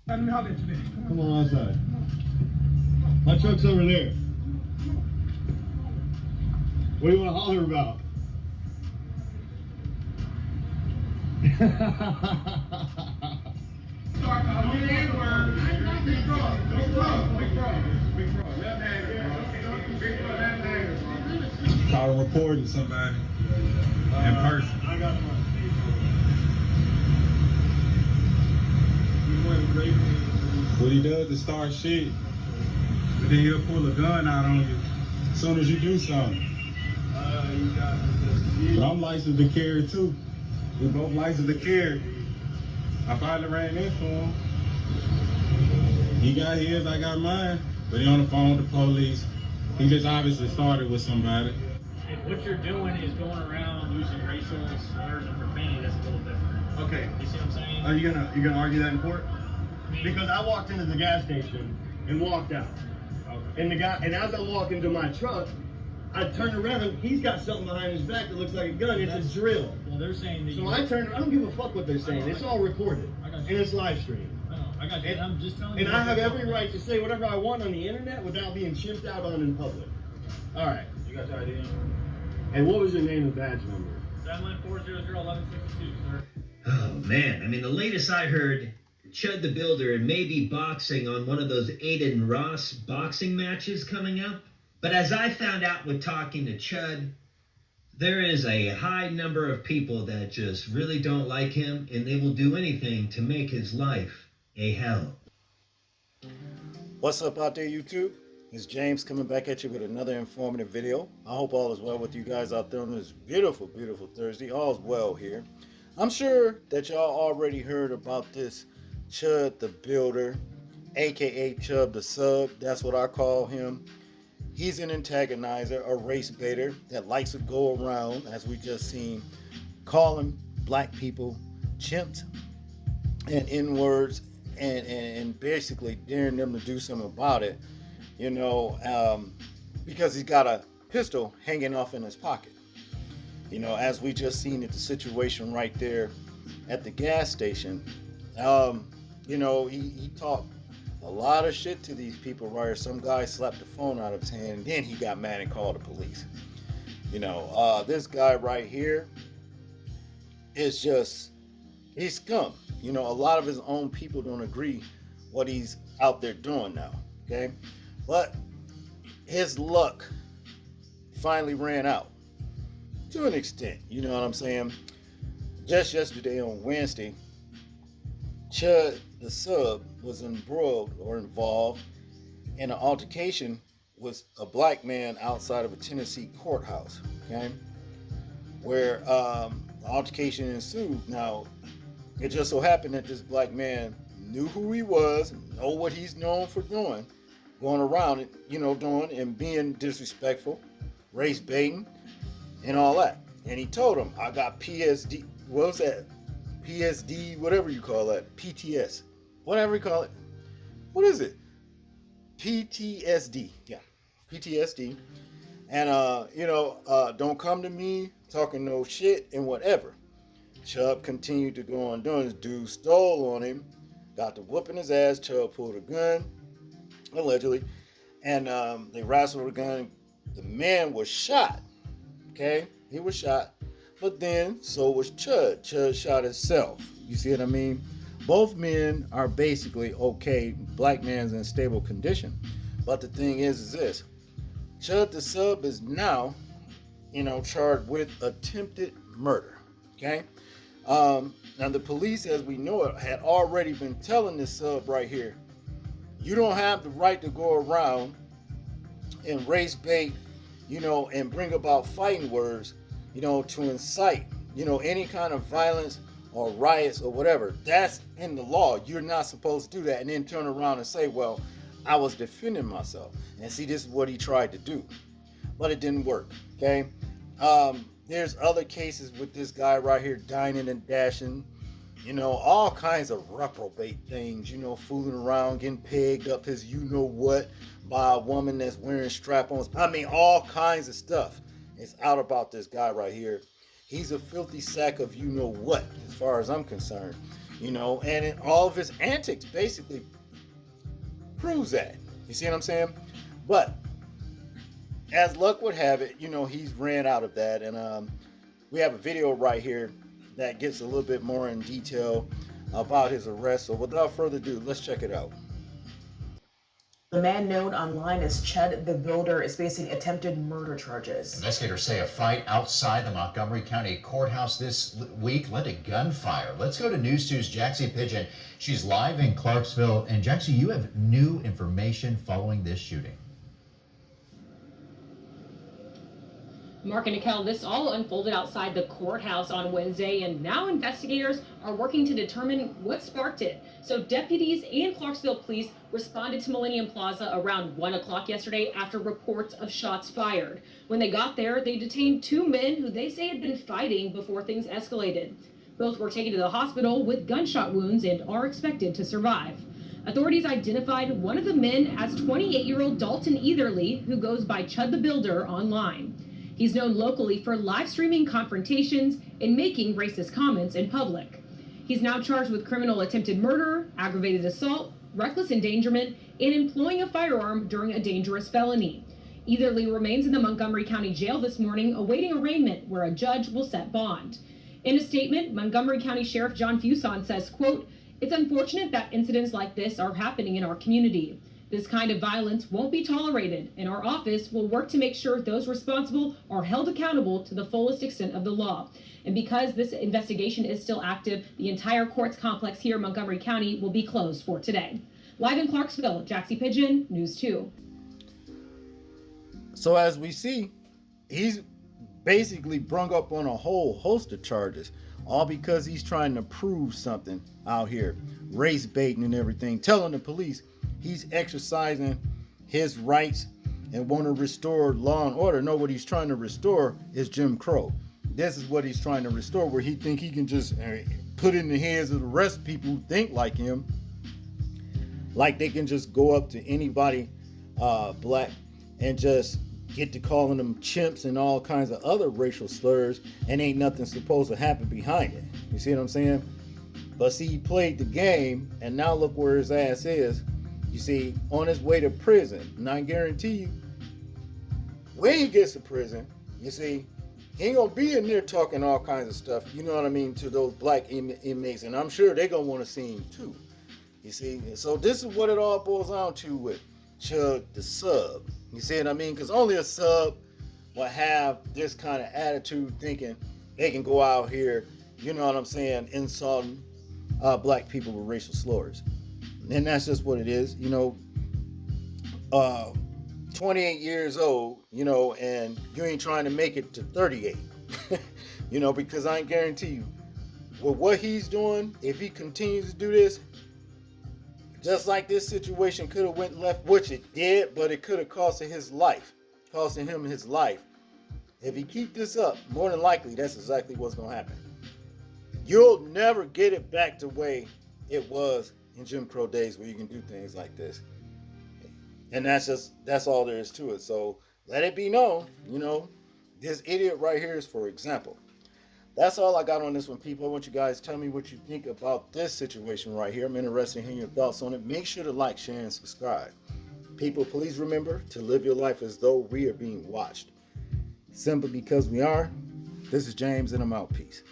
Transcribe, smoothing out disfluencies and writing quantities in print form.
Come on outside. My truck's over there. What do you want to holler about? Start recording somebody in person. I got one. What he does is start shit, but then he'll pull a gun out on you as soon as you do something. But I'm licensed to carry too. We both licensed to carry. I finally ran into him. He got his, I got mine, but he on the phone with the police. He just obviously started with somebody. If what you're doing is going around using racial slurs and profanity, that's a little different. Okay. You see what I'm saying? Are you gonna argue that in court? Because I walked into the gas station and walked out. Okay. And as I walk into my truck, I turned around. He's got something behind his back that looks like a gun. It's a drill. Well, they're saying that. So I turned. I don't give a fuck what they're saying. It's all recorded I got and you. it's live streamed. I got you. And I'm just telling you. And I have every right to say whatever I want on the internet without being chimped out on in public. All right. You got your ID? And what was your name and badge number? 714001162, sir. Oh man, I mean the latest I heard, Chud the Builder may be boxing on one of those Aiden Ross boxing matches coming up. But as I found out with talking to Chud, there is a high number of people that just really don't like him, and they will do anything to make his life a hell. What's up out there, YouTube? It's James coming back at you with another informative video. I hope all is well with you guys out there on this beautiful, beautiful Thursday. All's well here. I'm sure that y'all already heard about this Chud the Builder, aka Chud the Sub. That's what I call him. He's an antagonizer, a race baiter that likes to go around, as we just seen, calling black people chimps and N-words and basically daring them to do something about it, you know, because he's got a pistol hanging off in his pocket. You know, as we just seen at the situation right there at the gas station, you know, he talked a lot of shit to these people right here. Some guy slapped the phone out of his hand, and then he got mad and called the police. You know, this guy right here is just, he's scum. You know, a lot of his own people don't agree what he's out there doing now, okay? But his luck finally ran out to an extent, you know what I'm saying? Just yesterday on Wednesday, Chud the Sub was embroiled or involved in an altercation with a black man outside of a Tennessee courthouse, okay? Where the altercation ensued. Now, it just so happened that this black man knew who he was, know what he's known for doing, going around, you know, doing and being disrespectful, race baiting, and all that. And he told him, I got PSD, what was that? PSD, whatever you call that, PTS, whatever you call it. What is it? PTSD, yeah, PTSD. And, you know, don't come to me talking no shit and whatever. Chubb continued to go on doing. This dude stole on him, got to whooping his ass. Chubb pulled a gun, allegedly, and they wrestled a gun. The man was shot, okay? He was shot. But then, so was Chud. Chud shot himself. You see what I mean? Both men are basically okay. Black man's in stable condition. But the thing is this. Chud the Sub is now, you know, charged with attempted murder. Okay? Now the police, as we know it, had already been telling this sub right here, you don't have the right to go around and race bait, you know, and bring about fighting words, you know, to incite, you know, any kind of violence or riots or whatever. That's in the law. You're not supposed to do that and then turn around and say, well, I was defending myself. And see, this is what he tried to do. But it didn't work, okay? There's other cases with this guy right here, dining and dashing, you know, all kinds of reprobate things, you know, fooling around, getting pegged up his you-know-what by a woman that's wearing strap-ons. I mean, all kinds of stuff is out about this guy right here. He's a filthy sack of you-know-what, as far as I'm concerned. and all of his antics basically proves that. You see what I'm saying? But as luck would have it, he's ran out of that, and we have a video right here that gets a little bit more in detail about his arrest. So without further ado, let's check it out. The man known online as Chud the Builder is facing attempted murder charges. Investigators say a fight outside the Montgomery County Courthouse this week led to gunfire. Let's go to News 2's Jaxie Pigeon. She's live in Clarksville. And Jaxie, you have new information following this shooting. Mark and Nikel, this all unfolded outside the courthouse on Wednesday, and now investigators are working to determine what sparked it. So deputies and Clarksville police responded to Millennium Plaza around 1 o'clock yesterday after reports of shots fired. When they got there, they detained two men who they say had been fighting before things escalated. Both were taken to the hospital with gunshot wounds and are expected to survive. Authorities identified one of the men as 28-year-old Dalton Etherly, who goes by Chud the Builder online. He's known locally for live streaming confrontations and making racist comments in public. He's now charged with criminal attempted murder, aggravated assault, reckless endangerment, and employing a firearm during a dangerous felony. Etherly remains in the Montgomery County Jail this morning awaiting arraignment where a judge will set bond. In a statement, Montgomery County Sheriff John Fuson says, quote, "It's unfortunate that incidents like this are happening in our community. This kind of violence won't be tolerated, and our office will work to make sure those responsible are held accountable to the fullest extent of the law. And because this investigation is still active, the entire courts complex here in Montgomery County will be closed for today." Live in Clarksville, Jaxie Pigeon, News 2. So as we see, he's basically brung up on a whole host of charges, all because he's trying to prove something out here, race baiting and everything, telling the police he's exercising his rights and want to restore law and order. No, what he's trying to restore is Jim Crow. This is what he's trying to restore, where he think he can just put in the hands of the rest of people who think like him, like they can just go up to anybody black and just get to calling them chimps and all kinds of other racial slurs, and ain't nothing supposed to happen behind it. You see what I'm saying? But see, he played the game, and now look where his ass is. You see, on his way to prison. And I guarantee you, when he gets to prison, you see, he ain't gonna be in there talking all kinds of stuff, you know what I mean, to those black inmates. And I'm sure they're gonna want to see him too. You see, so this is what it all boils down to with Chud the sub. You see what I mean? Because only a sub will have this kind of attitude, thinking they can go out here, you know what I'm saying, insulting black people with racial slurs. And that's just what it is, 28 years old, and you ain't trying to make it to 38, because I guarantee you, with what he's doing, if he continues to do this, just like this situation could have went left, which it did, but it could have costing him his life. If he keep this up, more than likely, that's exactly what's going to happen. You'll never get it back the way it was in Jim Crow days, where you can do things like this. And that's all there is to it. So let it be known, this idiot right here is for example. That's all I got on this one, people. I want you guys to tell me what you think about this situation right here. I'm interested in hearing your thoughts on it. Make sure to like, share, and subscribe. People, please remember to live your life as though we are being watched. Simply because we are. This is James, and I'm out. Peace.